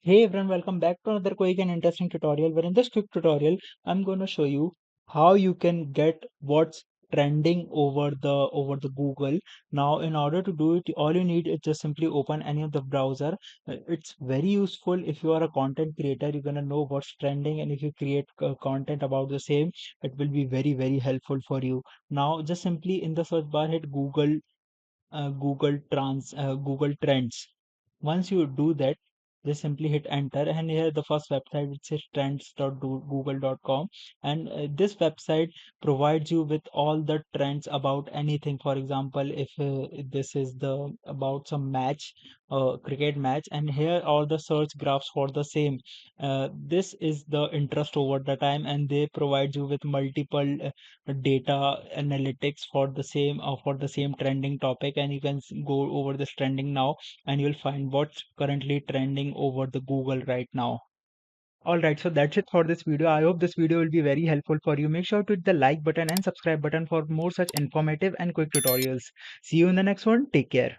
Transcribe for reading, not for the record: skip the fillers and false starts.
Hey everyone, welcome back to another quick and interesting tutorial where in this quick tutorial I'm going to show you how you can get what's trending over the Google. Now in order to do it, all you need is just simply open any of the browser. It's very useful if you are a content creator. You're going to know what's trending, and if you create content about the same, it will be very helpful for you. Now just simply in the search bar hit Google Trends. Once you do that, just simply hit enter, and here the first website which is trends.google.com, and this website provides you with all the trends about anything. For example, if this is the about some match, cricket match, and here all the search graphs for the same. This is the interest over the time, and they provide you with multiple data analytics for the same trending topic, and you can go over this trending now, and you'll find what's currently trending over the Google right now. All right, so that's it for this video. I hope this video will be very helpful for you. Make sure to hit the like button and subscribe button for more such informative and quick tutorials. See you in the next one. Take care.